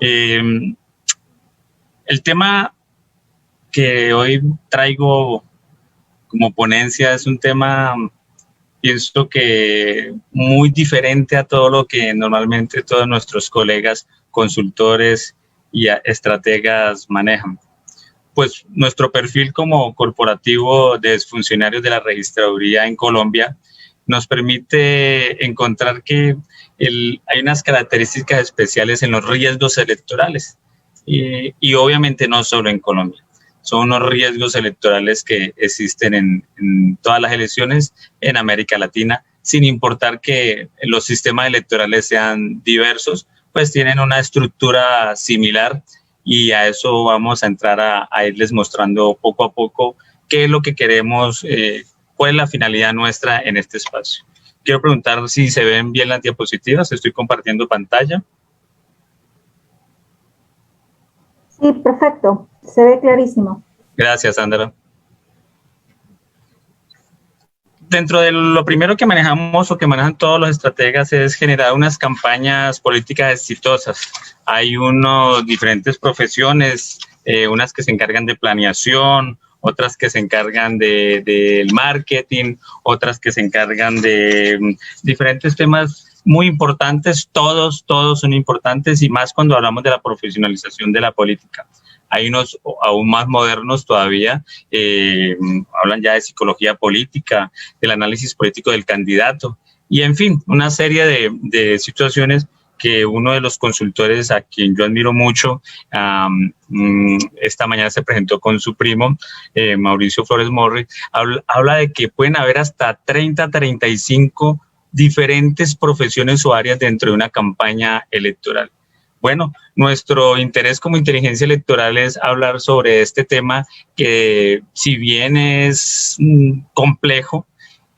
El tema que hoy traigo como ponencia es un tema, pienso que muy diferente a todo lo que normalmente todos nuestros colegas consultores y estrategas manejan. Pues nuestro perfil como corporativo de funcionarios de la registraduría en Colombia nos permite encontrar que hay unas características especiales en los riesgos electorales y obviamente no solo en Colombia. Son unos riesgos electorales que existen en todas las elecciones en América Latina, sin importar que los sistemas electorales sean diversos, pues tienen una estructura similar y a eso vamos a entrar a irles mostrando poco a poco qué es lo que queremos, cuál es la finalidad nuestra en este espacio. Quiero preguntar si se ven bien las diapositivas, estoy compartiendo pantalla. Sí, perfecto, se ve clarísimo. Gracias, Sandra. Dentro de lo primero que manejamos o que manejan todos los estrategas es generar unas campañas políticas exitosas. Hay unas diferentes profesiones, unas que se encargan de planeación, otras que se encargan del marketing, otras que se encargan de diferentes temas muy importantes. Todos son importantes y más cuando hablamos de la profesionalización de la política. Hay unos aún más modernos todavía, hablan ya de psicología política, del análisis político del candidato y en fin, una serie de situaciones que uno de los consultores a quien yo admiro mucho, esta mañana se presentó con su primo, Mauricio Flores Morri, habla de que pueden haber hasta 35 diferentes profesiones o áreas dentro de una campaña electoral. Bueno, nuestro interés como inteligencia electoral es hablar sobre este tema que si bien es complejo,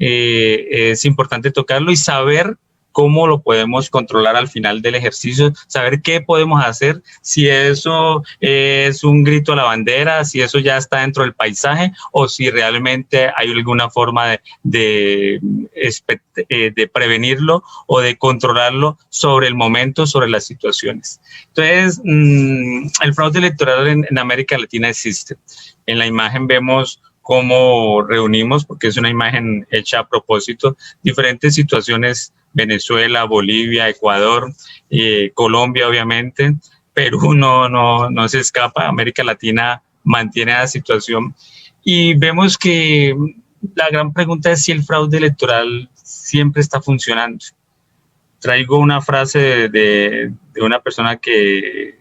es importante tocarlo y saber cómo lo podemos controlar al final del ejercicio, saber qué podemos hacer, si eso es un grito a la bandera, si eso ya está dentro del paisaje o si realmente hay alguna forma de prevenirlo o de controlarlo sobre el momento, sobre las situaciones. Entonces, el fraude electoral en América Latina existe. En la imagen vemos cómo reunimos, porque es una imagen hecha a propósito, diferentes situaciones: Venezuela, Bolivia, Ecuador, Colombia obviamente, Perú no se escapa, América Latina mantiene la situación y vemos que la gran pregunta es si el fraude electoral siempre está funcionando. Traigo una frase de una persona que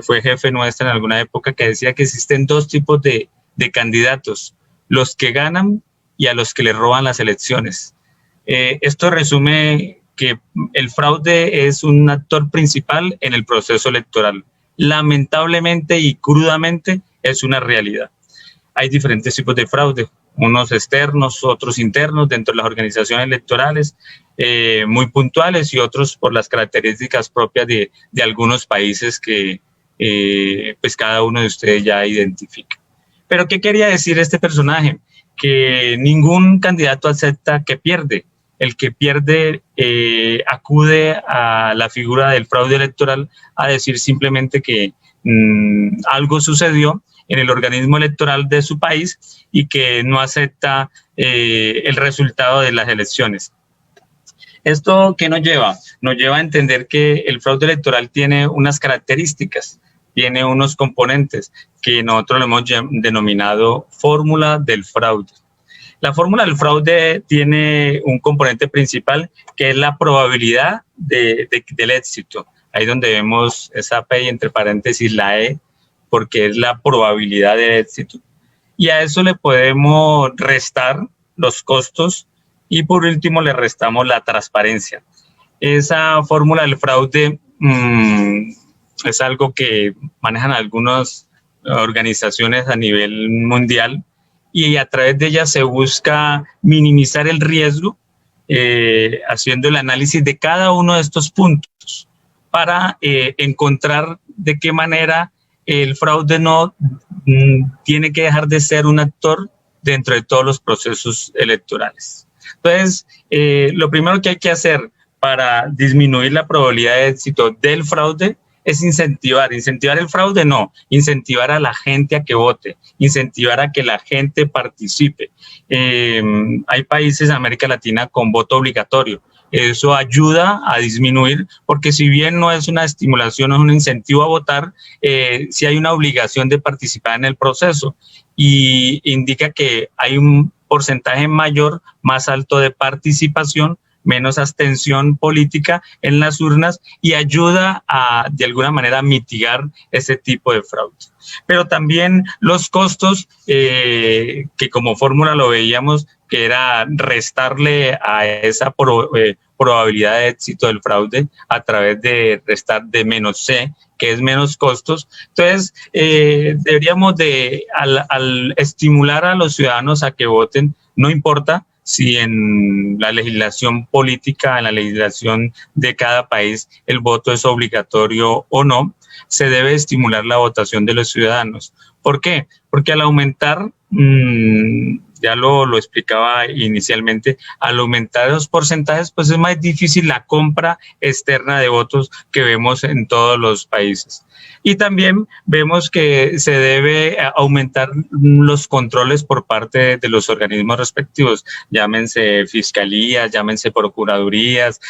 fue jefe nuestra en alguna época que decía que existen dos tipos de candidatos: los que ganan y a los que le roban las elecciones. Esto resume que el fraude es un actor principal en el proceso electoral. Lamentablemente y crudamente es una realidad. Hay diferentes tipos de fraude, unos externos, otros internos dentro de las organizaciones electorales, muy puntuales, y otros por las características propias de algunos países que pues cada uno de ustedes ya identifica. Pero ¿qué quería decir este personaje? Que ningún candidato acepta que pierde. El que pierde acude a la figura del fraude electoral a decir simplemente que algo sucedió en el organismo electoral de su país y que no acepta el resultado de las elecciones. ¿Esto qué nos lleva? Nos lleva a entender que el fraude electoral tiene unas características, tiene unos componentes que nosotros lo hemos denominado fórmula del fraude. La fórmula del fraude tiene un componente principal que es la probabilidad del éxito. Ahí donde vemos esa P y entre paréntesis la E, porque es la probabilidad de éxito. Y a eso le podemos restar los costos y por último le restamos la transparencia. Esa fórmula del fraude es algo que manejan algunas organizaciones a nivel mundial y a través de ella se busca minimizar el riesgo haciendo el análisis de cada uno de estos puntos para encontrar de qué manera el fraude no tiene que dejar de ser un actor dentro de todos los procesos electorales. Entonces, lo primero que hay que hacer para disminuir la probabilidad de éxito del fraude es incentivar el fraude, no, incentivar a la gente a que vote, incentivar a que la gente participe. Hay países de América Latina con voto obligatorio. Eso ayuda a disminuir, porque si bien no es una estimulación, no es un incentivo a votar, sí hay una obligación de participar en el proceso y indica que hay un porcentaje mayor, más alto de participación, menos abstención política en las urnas y ayuda a, de alguna manera, mitigar ese tipo de fraude. Pero también los costos, que como fórmula lo veíamos, que era restarle a esa probabilidad de éxito del fraude a través de restar de menos C, que es menos costos. Entonces, deberíamos al estimular a los ciudadanos a que voten, no importa si en la legislación política, en la legislación de cada país, el voto es obligatorio o no, se debe estimular la votación de los ciudadanos. ¿Por qué? Porque al aumentar, ya lo explicaba inicialmente, al aumentar los porcentajes, pues es más difícil la compra externa de votos que vemos en todos los países. Y también vemos que se debe aumentar los controles por parte de los organismos respectivos, llámense fiscalías, llámense procuradurías,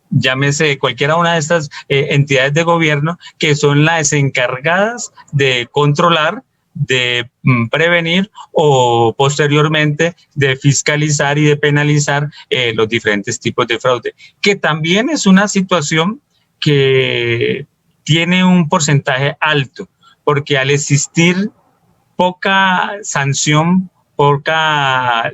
llámese cualquiera una de estas entidades de gobierno que son las encargadas de controlar, de prevenir o posteriormente de fiscalizar y de penalizar los diferentes tipos de fraude, que también es una situación que tiene un porcentaje alto, porque al existir poca sanción, poca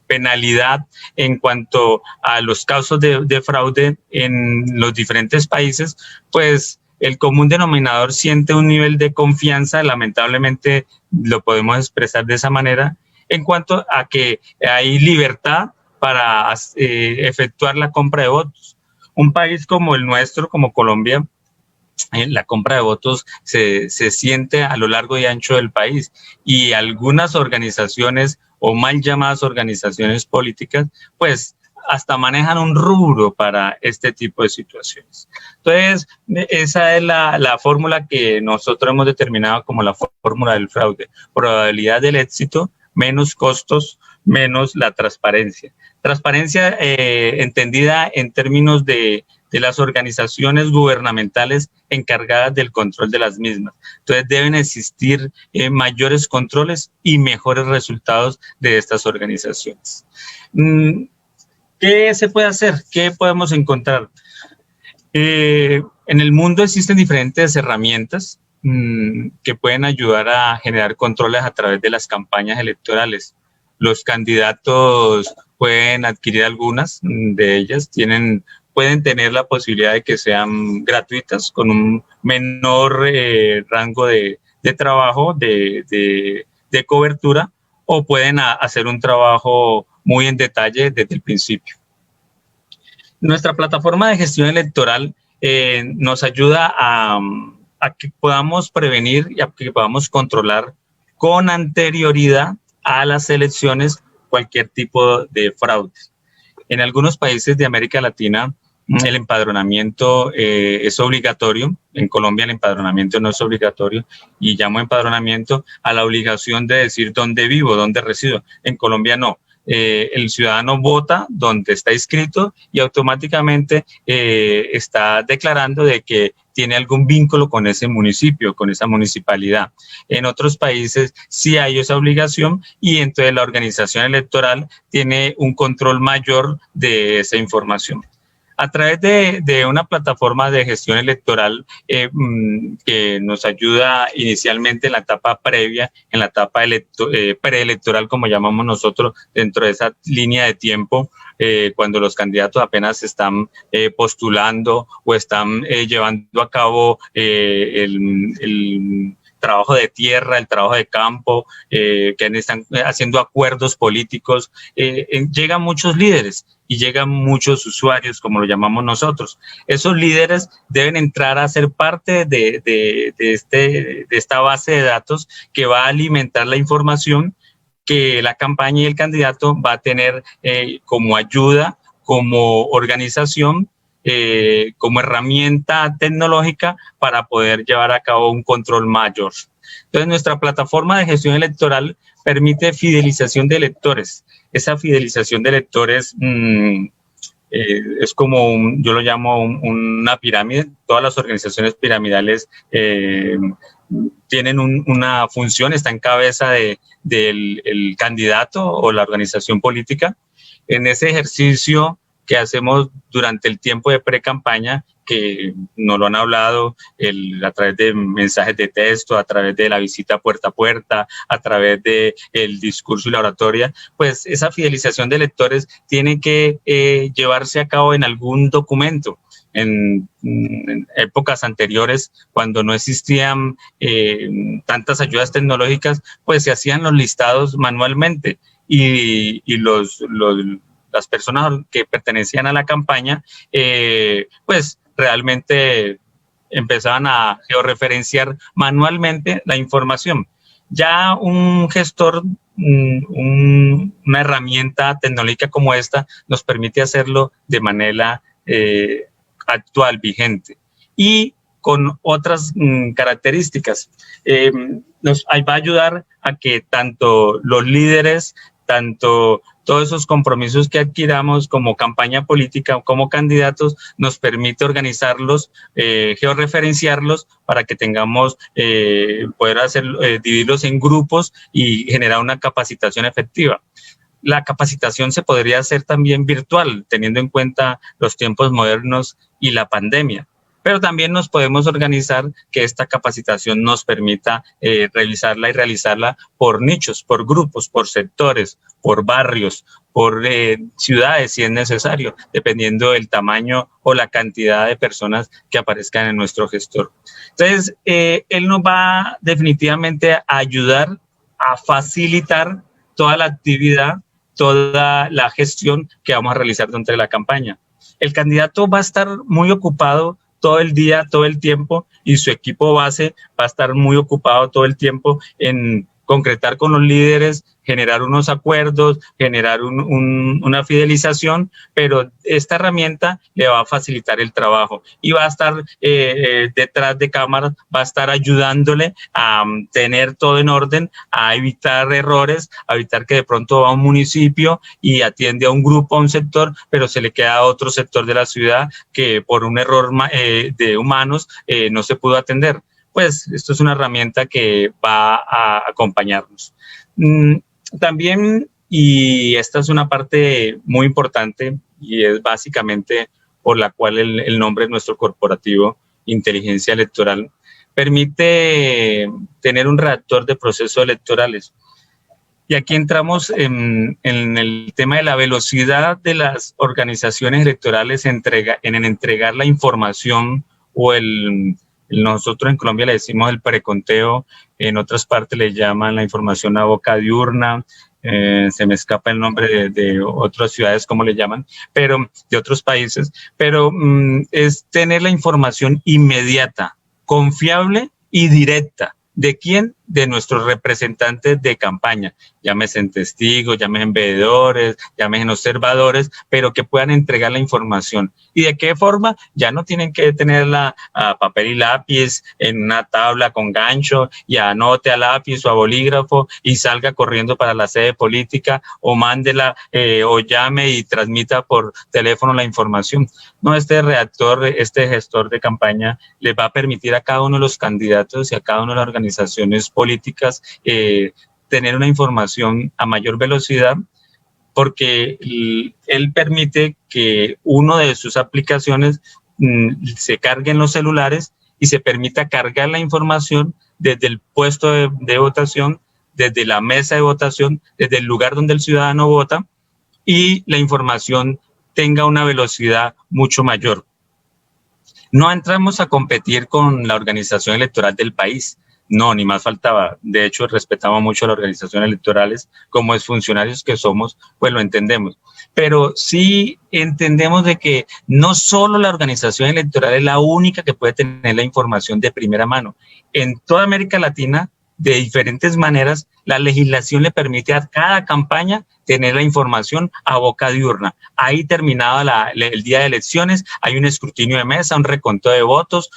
penalidad en cuanto a los casos de fraude en los diferentes países, pues el común denominador siente un nivel de confianza, lamentablemente lo podemos expresar de esa manera, en cuanto a que hay libertad para efectuar la compra de votos. Un país como el nuestro, como Colombia, la compra de votos se siente a lo largo y ancho del país, y algunas organizaciones o mal llamadas organizaciones políticas pues hasta manejan un rubro para este tipo de situaciones. Entonces, esa es la fórmula que nosotros hemos determinado como la fórmula del fraude: probabilidad del éxito, menos costos, menos la transparencia. Transparencia entendida en términos de las organizaciones gubernamentales encargadas del control de las mismas. Entonces deben existir mayores controles y mejores resultados de estas organizaciones. ¿Qué se puede hacer? ¿Qué podemos encontrar? En el mundo existen diferentes herramientas que pueden ayudar a generar controles a través de las campañas electorales. Los candidatos pueden adquirir algunas de ellas, pueden tener la posibilidad de que sean gratuitas con un menor rango de trabajo, de cobertura, o pueden hacer un trabajo muy en detalle desde el principio. Nuestra plataforma de gestión electoral nos ayuda a que podamos prevenir y a que podamos controlar con anterioridad a las elecciones cualquier tipo de fraude. En algunos países de América Latina el empadronamiento es obligatorio. En Colombia el empadronamiento no es obligatorio, y llamo empadronamiento a la obligación de decir dónde vivo, dónde resido. En Colombia no. El ciudadano vota donde está inscrito y automáticamente está declarando de que tiene algún vínculo con ese municipio, con esa municipalidad. En otros países sí hay esa obligación, y entonces la organización electoral tiene un control mayor de esa información. A través de una plataforma de gestión electoral que nos ayuda inicialmente en la etapa previa, en la etapa preelectoral, como llamamos nosotros, dentro de esa línea de tiempo, cuando los candidatos apenas están postulando o están llevando a cabo el trabajo de tierra, el trabajo de campo, que están haciendo acuerdos políticos, llegan muchos líderes y llegan muchos usuarios, como lo llamamos nosotros. Esos líderes deben entrar a ser parte de esta base de datos que va a alimentar la información que la campaña y el candidato va a tener como ayuda, como organización, como herramienta tecnológica para poder llevar a cabo un control mayor. Entonces, nuestra plataforma de gestión electoral permite fidelización de electores. Esa fidelización de electores es como, yo lo llamo una pirámide. Todas las organizaciones piramidales tienen una función, está en cabeza del candidato o la organización política. En ese ejercicio que hacemos durante el tiempo de pre-campaña, que nos lo han hablado a través de mensajes de texto, a través de la visita puerta a puerta, a través del discurso y la oratoria, pues esa fidelización de electores tiene que llevarse a cabo en algún documento. En épocas anteriores, cuando no existían tantas ayudas tecnológicas, pues se hacían los listados manualmente y las personas que pertenecían a la campaña, pues realmente empezaban a georreferenciar manualmente la información. Ya un gestor, una herramienta tecnológica como esta, nos permite hacerlo de manera actual, vigente, y con otras características. Nos va a ayudar a que tanto los líderes, tanto todos esos compromisos que adquiramos como campaña política o como candidatos, nos permite organizarlos, georreferenciarlos para que tengamos, poder dividirlos en grupos y generar una capacitación efectiva. La capacitación se podría hacer también virtual, teniendo en cuenta los tiempos modernos y la pandemia. Pero también nos podemos organizar que esta capacitación nos permita realizarla y realizarla por nichos, por grupos, por sectores, por barrios, por ciudades si es necesario, dependiendo del tamaño o la cantidad de personas que aparezcan en nuestro gestor. Entonces, él nos va definitivamente a ayudar a facilitar toda la actividad, toda la gestión que vamos a realizar durante la campaña. El candidato va a estar muy ocupado todo el día, todo el tiempo, y su equipo base va a estar muy ocupado todo el tiempo en concretar con los líderes, generar unos acuerdos, generar una fidelización, pero esta herramienta le va a facilitar el trabajo y va a estar detrás de cámaras, va a estar ayudándole a tener todo en orden, a evitar errores, a evitar que de pronto va a un municipio y atiende a un grupo, a un sector, pero se le queda a otro sector de la ciudad que por un error de humanos no se pudo atender. Pues esto es una herramienta que va a acompañarnos. También, y esta es una parte muy importante y es básicamente por la cual el nombre de nuestro corporativo, Inteligencia Electoral, permite tener un redactor de procesos electorales. Y aquí entramos en el tema de la velocidad de las organizaciones electorales en entregar la información o nosotros en Colombia le decimos el preconteo, en otras partes le llaman la información a boca diurna, se me escapa el nombre de otras ciudades, como le llaman, pero de otros países, pero es tener la información inmediata, confiable y directa. ¿De quién? De nuestros representantes de campaña, llámese testigos, llámese veedores, llámese observadores, pero que puedan entregar la información. ¿Y de qué forma? Ya no tienen que tenerla a papel y lápiz en una tabla con gancho y anote a lápiz o a bolígrafo y salga corriendo para la sede política o mándela o llame y transmita por teléfono la información. No, este gestor de campaña le va a permitir a cada uno de los candidatos y a cada una de las organizaciones políticas tener una información a mayor velocidad, porque él permite que una de sus aplicaciones se cargue en los celulares y se permita cargar la información desde el puesto de votación, desde la mesa de votación, desde el lugar donde el ciudadano vota, y la información tenga una velocidad mucho mayor. No entramos a competir con la organización electoral del país. No, ni más faltaba. De hecho, respetamos mucho a las organizaciones electorales. Como exfuncionarios que somos, pues lo entendemos. Pero sí entendemos de que no solo la organización electoral es la única que puede tener la información de primera mano. En toda América Latina, de diferentes maneras, la legislación le permite a cada campaña tener la información a boca de urna. Ahí terminado el día de elecciones, hay un escrutinio de mesa, un reconteo de votos,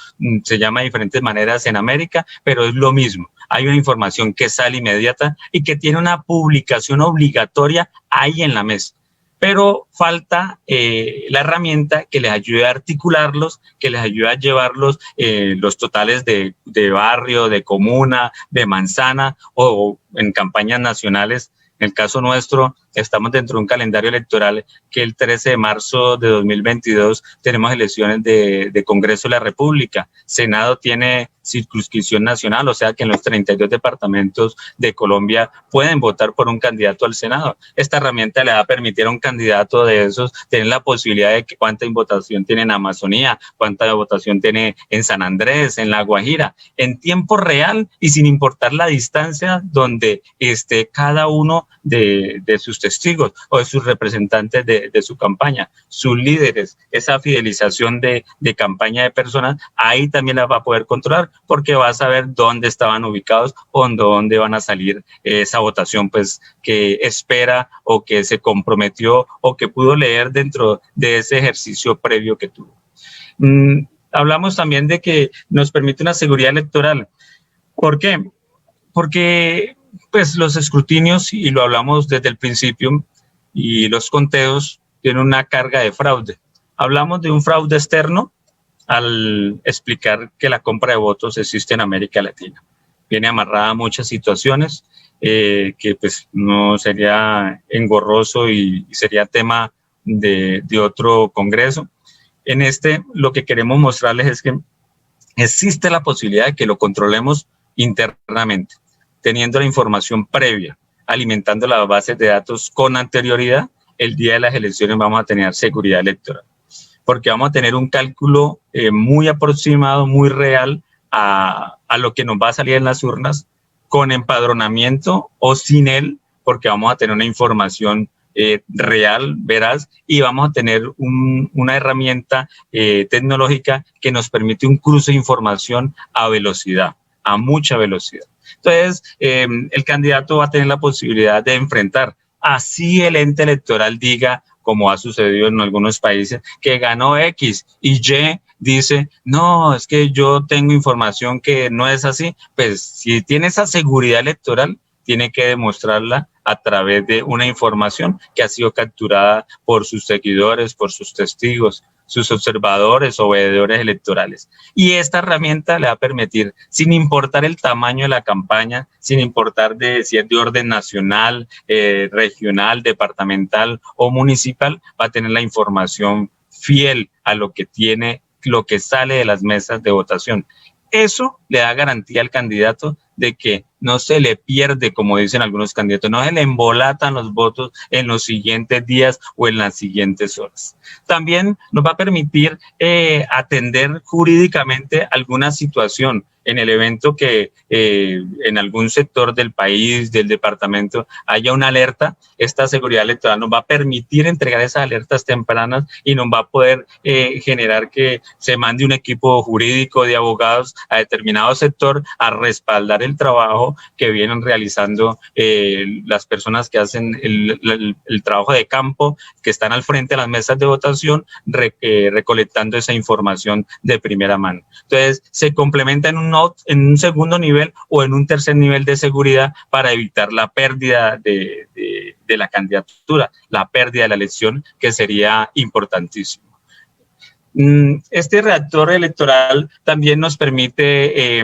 se llama de diferentes maneras en América, pero es lo mismo. Hay una información que sale inmediata y que tiene una publicación obligatoria ahí en la mesa. Pero falta la herramienta que les ayude a articularlos, que les ayude a llevarlos los totales de barrio, de comuna, de manzana o en campañas nacionales. En el caso nuestro, estamos dentro de un calendario electoral que el 13 de marzo de 2022 tenemos elecciones de Congreso de la República. Senado tiene circunscripción nacional, o sea que en los 32 departamentos de Colombia pueden votar por un candidato al Senado. Esta herramienta le va a permitir a un candidato de esos tener la posibilidad de que cuánta votación tiene en Amazonía, cuánta votación tiene en San Andrés, en La Guajira, en tiempo real y sin importar la distancia donde esté cada uno de sus testigos o de sus representantes de su campaña, sus líderes. Esa fidelización de campaña de personas, ahí también la va a poder controlar porque va a saber dónde estaban ubicados o dónde van a salir esa votación pues que espera o que se comprometió o que pudo leer dentro de ese ejercicio previo que tuvo. Hablamos también de que nos permite una seguridad electoral. ¿Por qué? Porque pues los escrutinios, y lo hablamos desde el principio, y los conteos tienen una carga de fraude. Hablamos de un fraude externo al explicar que la compra de votos existe en América Latina. Viene amarrada a muchas situaciones que pues no sería engorroso y sería tema de otro congreso. En lo que queremos mostrarles es que existe la posibilidad de que lo controlemos internamente, teniendo la información previa, alimentando las bases de datos con anterioridad. El día de las elecciones vamos a tener seguridad electoral, porque vamos a tener un cálculo muy aproximado, muy real a lo que nos va a salir en las urnas, con empadronamiento o sin él, porque vamos a tener una información real, veraz, y vamos a tener una herramienta tecnológica que nos permite un cruce de información a velocidad, a mucha velocidad. Entonces, el candidato va a tener la posibilidad de enfrentar, así el ente electoral diga, como ha sucedido en algunos países, que ganó X y Y dice, no, es que yo tengo información que no es así. Pues si tiene esa seguridad electoral, tiene que demostrarla a través de una información que ha sido capturada por sus seguidores, por sus testigos, sus observadores o veedores electorales. Y esta herramienta le va a permitir, sin importar el tamaño de la campaña, sin importar si es de orden nacional, regional, departamental o municipal, va a tener la información fiel a lo que tiene, lo que sale de las mesas de votación. Eso le da garantía al candidato de que no se le pierde, como dicen algunos candidatos, no se le embolatan los votos en los siguientes días o en las siguientes horas. También nos va a permitir atender jurídicamente alguna situación en el evento que en algún sector del país, del departamento, haya una alerta. Esta seguridad electoral nos va a permitir entregar esas alertas tempranas y nos va a poder generar que se mande un equipo jurídico de abogados a determinado sector a respaldar el trabajo que vienen realizando las personas que hacen el trabajo de campo, que están al frente de las mesas de votación, recolectando esa información de primera mano. Entonces, se complementa en un segundo nivel o en un tercer nivel de seguridad para evitar la pérdida de la candidatura, la pérdida de la elección, que sería importantísimo. Este reactor electoral también nos permite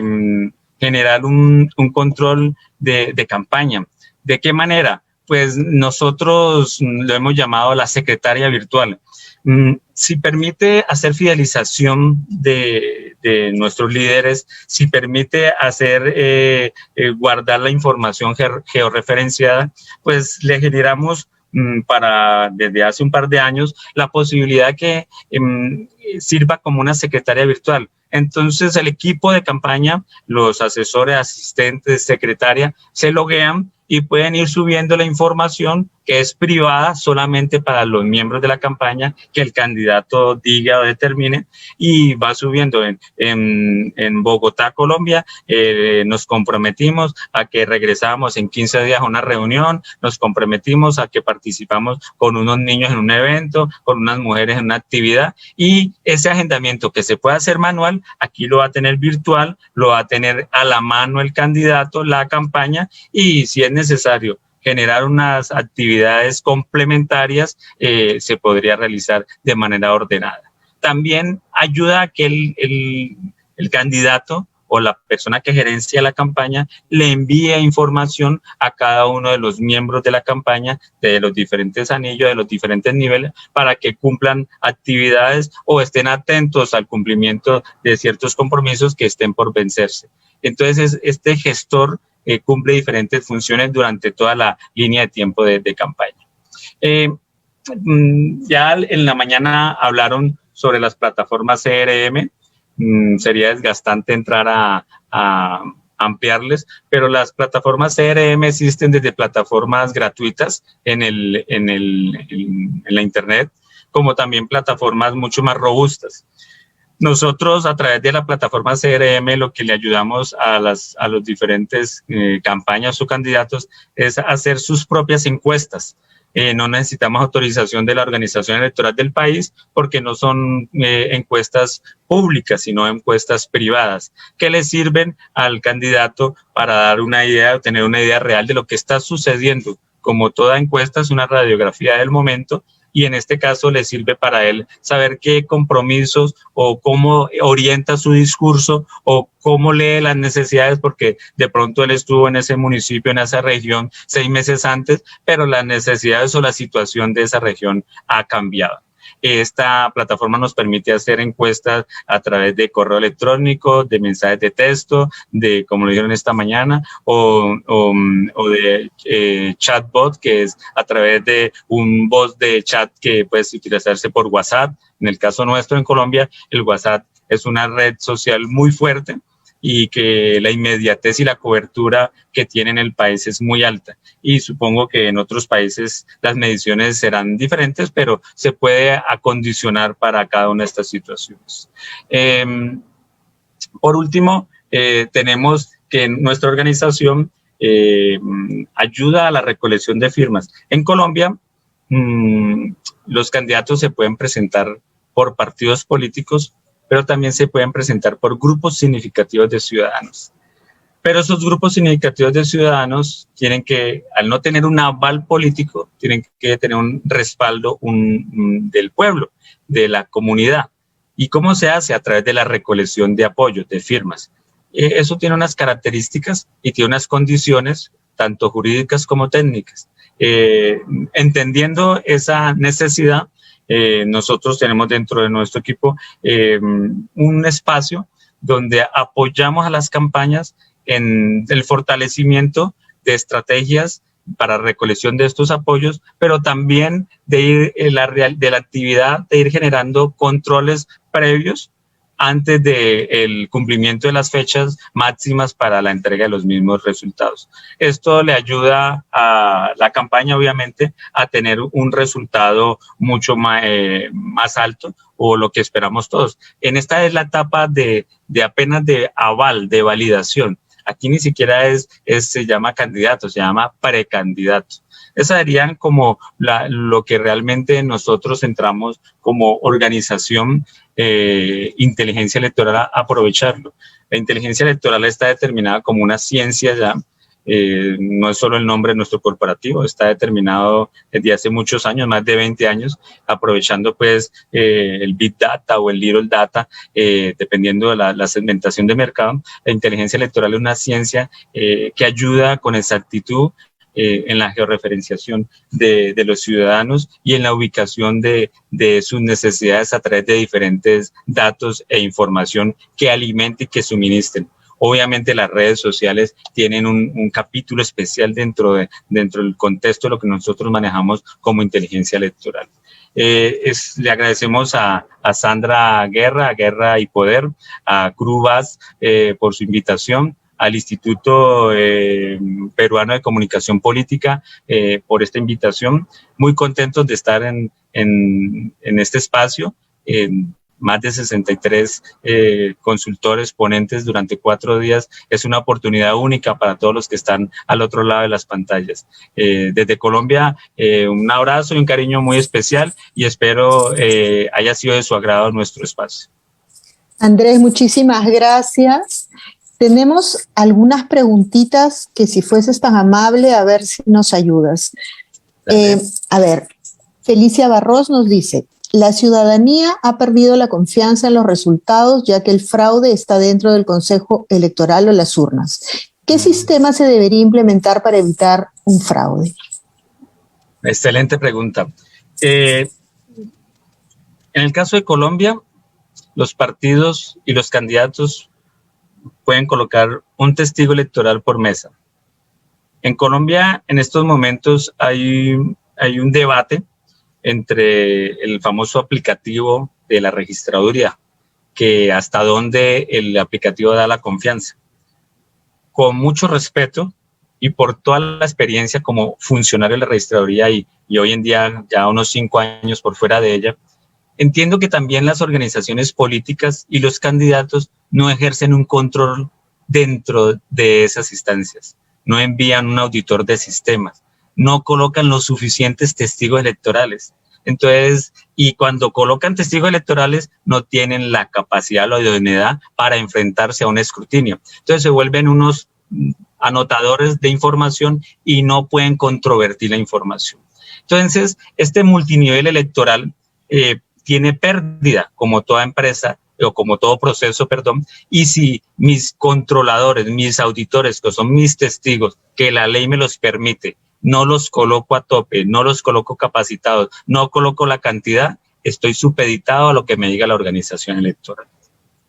generar un control de campaña. ¿De qué manera? Pues nosotros lo hemos llamado la secretaria virtual. Si permite hacer fidelización de nuestros líderes, si permite hacer guardar la información georreferenciada, pues le generamos desde hace un par de años la posibilidad que sirva como una secretaria virtual. Entonces el equipo de campaña, los asesores, asistentes, secretaria, se loguean y pueden ir subiendo la información que es privada solamente para los miembros de la campaña, que el candidato diga o determine, y va subiendo. En Bogotá, Colombia, nos comprometimos a que regresamos en 15 días a una reunión, nos comprometimos a que participamos con unos niños en un evento, con unas mujeres en una actividad, y ese agendamiento que se puede hacer manual, aquí lo va a tener virtual, lo va a tener a la mano el candidato, la campaña, y si es necesario generar unas actividades complementarias, se podría realizar de manera ordenada. También ayuda a que el candidato o la persona que gerencia la campaña le envíe información a cada uno de los miembros de la campaña, de los diferentes anillos, de los diferentes niveles, para que cumplan actividades o estén atentos al cumplimiento de ciertos compromisos que estén por vencerse. Entonces, este gestor cumple diferentes funciones durante toda la línea de tiempo de campaña. Ya en la mañana hablaron sobre las plataformas CRM. Sería desgastante entrar a ampliarles, pero las plataformas CRM existen desde plataformas gratuitas en la internet, como también plataformas mucho más robustas. Nosotros, a través de la plataforma CRM, lo que le ayudamos a los diferentes campañas o candidatos es hacer sus propias encuestas. No necesitamos autorización de la organización electoral del país porque no son encuestas públicas, sino encuestas privadas que le sirven al candidato para dar una idea o tener una idea real de lo que está sucediendo. Como toda encuesta es una radiografía del momento, y en este caso le sirve para él saber qué compromisos o cómo orienta su discurso o cómo lee las necesidades, porque de pronto él estuvo en ese municipio, en esa región 6 meses antes, pero las necesidades o la situación de esa región ha cambiado. Esta plataforma nos permite hacer encuestas a través de correo electrónico, de mensajes de texto, de, como lo dijeron esta mañana, o de chatbot, que es a través de un bot de chat que puede utilizarse por WhatsApp. En el caso nuestro en Colombia, el WhatsApp es una red social muy fuerte y que la inmediatez y la cobertura que tiene en el país es muy alta. Y supongo que en otros países las mediciones serán diferentes, pero se puede acondicionar para cada una de estas situaciones. Por último, tenemos que nuestra organización ayuda a la recolección de firmas. En Colombia, los candidatos se pueden presentar por partidos políticos, pero también se pueden presentar por grupos significativos de ciudadanos. Pero esos grupos significativos de ciudadanos tienen que, al no tener un aval político, tienen que tener un respaldo del pueblo, de la comunidad. ¿Y cómo se hace? A través de la recolección de apoyos, de firmas. Eso tiene unas características y tiene unas condiciones, tanto jurídicas como técnicas. Entendiendo esa necesidad, nosotros tenemos dentro de nuestro equipo un espacio donde apoyamos a las campañas en el fortalecimiento de estrategias para recolección de estos apoyos, pero también de la actividad de ir generando controles previos antes del cumplimiento de las fechas máximas para la entrega de los mismos resultados. Esto le ayuda a la campaña, obviamente, a tener un resultado mucho más alto, o lo que esperamos todos. En esta es la etapa de apenas de aval, de validación. Aquí ni siquiera se llama candidato, se llama precandidato. Esas serían como lo que realmente nosotros entramos como organización inteligencia electoral a aprovecharlo. La inteligencia electoral está determinada como una ciencia ya, no es solo el nombre de nuestro corporativo, está determinado desde hace muchos años, más de 20 años, aprovechando pues el Big Data o el Little Data, dependiendo de la segmentación de mercado. La inteligencia electoral es una ciencia que ayuda con exactitud en la georreferenciación de los ciudadanos y en la ubicación de sus necesidades a través de diferentes datos e información que alimenten y que suministren. Obviamente las redes sociales tienen un capítulo especial dentro del contexto de lo que nosotros manejamos como inteligencia electoral. Le agradecemos a Sandra Guerra y Poder, a Crubas por su invitación, al Instituto Peruano de Comunicación Política por esta invitación. Muy contentos de estar en este espacio. Más de 63 consultores, ponentes durante 4 días. Es una oportunidad única para todos los que están al otro lado de las pantallas. Desde Colombia, un abrazo y un cariño muy especial y espero haya sido de su agrado nuestro espacio. Andrés, muchísimas gracias. Tenemos algunas preguntitas que si fueses tan amable, a ver si nos ayudas. A ver, Felicia Barros nos dice: la ciudadanía ha perdido la confianza en los resultados ya que el fraude está dentro del Consejo Electoral o las urnas. ¿Qué sistema se debería implementar para evitar un fraude? Excelente pregunta. En el caso de Colombia, los partidos y los candidatos pueden colocar un testigo electoral por mesa. En Colombia, en estos momentos, hay un debate entre el famoso aplicativo de la registraduría, que hasta dónde el aplicativo da la confianza. Con mucho respeto y por toda la experiencia como funcionario de la registraduría y hoy en día ya unos 5 años por fuera de ella, entiendo que también las organizaciones políticas y los candidatos no ejercen un control dentro de esas instancias, no envían un auditor de sistemas, no colocan los suficientes testigos electorales. Entonces, y cuando colocan testigos electorales, no tienen la capacidad o la idoneidad para enfrentarse a un escrutinio. Entonces, se vuelven unos anotadores de información y no pueden controvertir la información. Entonces, este multinivel electoral tiene pérdida, como toda empresa, o como todo proceso, perdón, y si mis controladores, mis auditores, que son mis testigos, que la ley me los permite, no los coloco a tope, no los coloco capacitados, no coloco la cantidad, estoy supeditado a lo que me diga la organización electoral.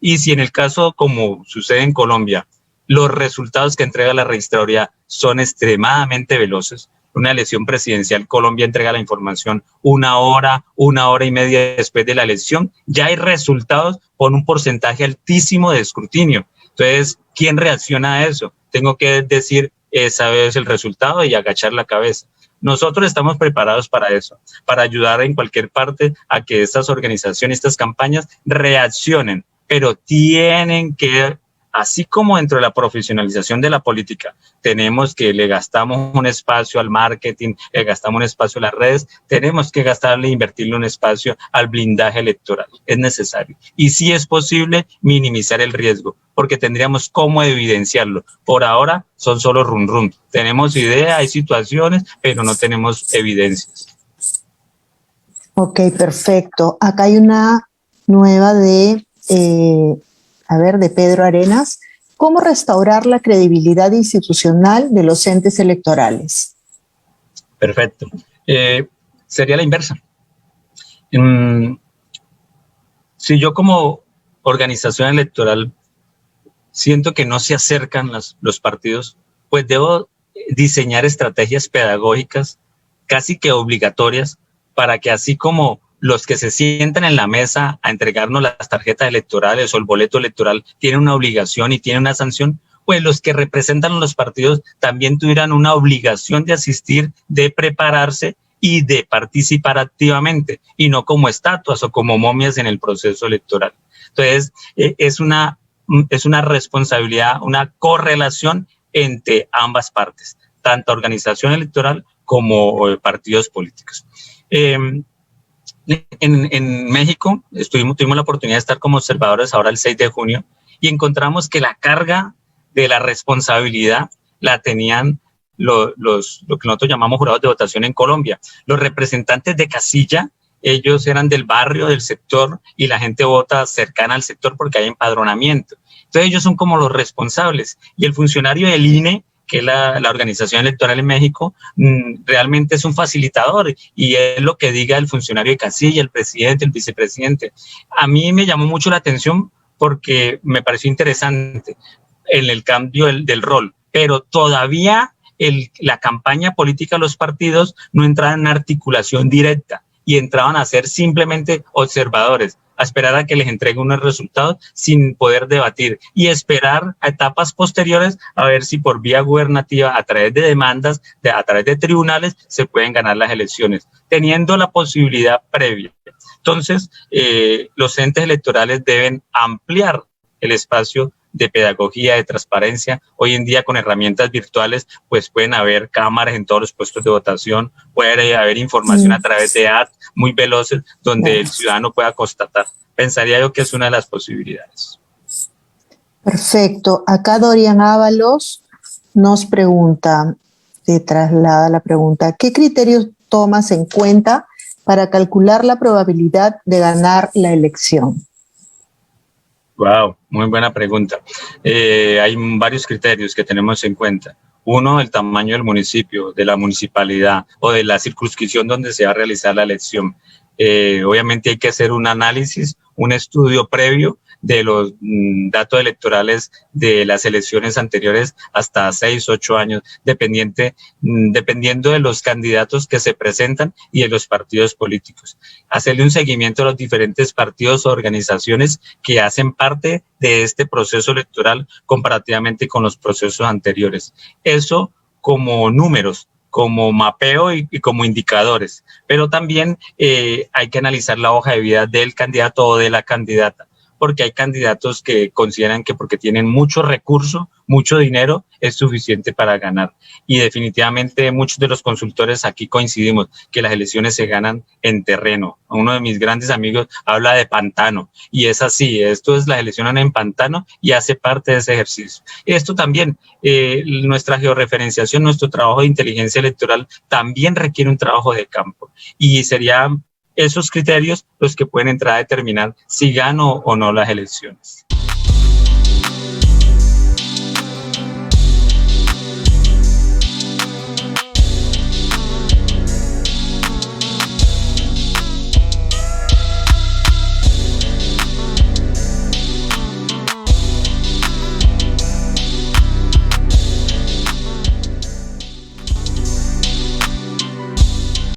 Y si en el caso, como sucede en Colombia, los resultados que entrega la registraduría son extremadamente veloces, una elección presidencial, Colombia entrega la información 1 hora, 1 hora y media después de la elección, ya hay resultados con un porcentaje altísimo de escrutinio. Entonces, ¿quién reacciona a eso? Tengo que decir, esa es el resultado y agachar la cabeza. Nosotros estamos preparados para eso, para ayudar en cualquier parte a que estas organizaciones, estas campañas reaccionen, pero tienen que, así como dentro de la profesionalización de la política, tenemos que le gastamos un espacio al marketing, le gastamos un espacio a las redes, tenemos que gastarle e invertirle un espacio al blindaje electoral. Es necesario. Y sí es posible minimizar el riesgo, porque tendríamos cómo evidenciarlo. Por ahora son solo rum. Tenemos idea, hay situaciones, pero no tenemos evidencias. Ok, perfecto. Acá hay una nueva de Pedro Arenas. ¿Cómo restaurar la credibilidad institucional de los entes electorales? Perfecto. Sería la inversa. Si yo como organización electoral siento que no se acercan los partidos, pues debo diseñar estrategias pedagógicas casi que obligatorias para que así como los que se sientan en la mesa a entregarnos las tarjetas electorales o el boleto electoral tienen una obligación y tienen una sanción, pues los que representan a los partidos también tuvieran una obligación de asistir, de prepararse y de participar activamente, y no como estatuas o como momias en el proceso electoral. Entonces, es una responsabilidad, una correlación entre ambas partes, tanto organización electoral como partidos políticos. En México tuvimos la oportunidad de estar como observadores ahora el 6 de junio y encontramos que la carga de la responsabilidad la tenían lo que nosotros llamamos jurados de votación en Colombia. Los representantes de casilla, ellos eran del barrio, del sector, y la gente vota cercana al sector porque hay empadronamiento. Entonces ellos son como los responsables. Y el funcionario del INE, que es la organización electoral en México, realmente es un facilitador y es lo que diga el funcionario de casilla, el presidente, el vicepresidente. A mí me llamó mucho la atención porque me pareció interesante en el cambio del rol, pero todavía la campaña política de los partidos no entra en articulación directa. y entraban a ser simplemente observadores, a esperar a que les entreguen unos resultados sin poder debatir y esperar a etapas posteriores a ver si por vía gubernativa, a través de demandas, a través de tribunales, se pueden ganar las elecciones, teniendo la posibilidad previa. Entonces, los entes electorales deben ampliar el espacio de pedagogía, de transparencia. Hoy en día con herramientas virtuales pues pueden haber cámaras en todos los puestos de votación, puede haber información a través de apps muy veloces donde el ciudadano pueda constatar. Pensaría yo que es una de las posibilidades. Perfecto. Acá Dorian Ábalos nos pregunta, te traslada la pregunta, ¿qué criterios tomas en cuenta para calcular la probabilidad de ganar la elección? Wow, muy buena pregunta. Hay varios criterios que tenemos en cuenta. Uno, el tamaño del municipio, de la municipalidad o de la circunscripción donde se va a realizar la elección. Obviamente hay que hacer un análisis, un estudio previo de los datos electorales de las elecciones anteriores hasta 6, 8 años, dependiendo de los candidatos que se presentan y de los partidos políticos. Hacerle un seguimiento a los diferentes partidos o organizaciones que hacen parte de este proceso electoral comparativamente con los procesos anteriores. Eso como números, como mapeo y como indicadores, pero también hay que analizar la hoja de vida del candidato o de la candidata, porque hay candidatos que consideran que porque tienen mucho recurso, mucho dinero, es suficiente para ganar. Y definitivamente muchos de los consultores aquí coincidimos que las elecciones se ganan en terreno. Uno de mis grandes amigos habla de pantano, y es así, esto es las elecciones en pantano y hace parte de ese ejercicio. Esto también, nuestra georreferenciación, nuestro trabajo de inteligencia electoral también requiere un trabajo de campo, y sería esos criterios los que pueden entrar a determinar si gano o no las elecciones.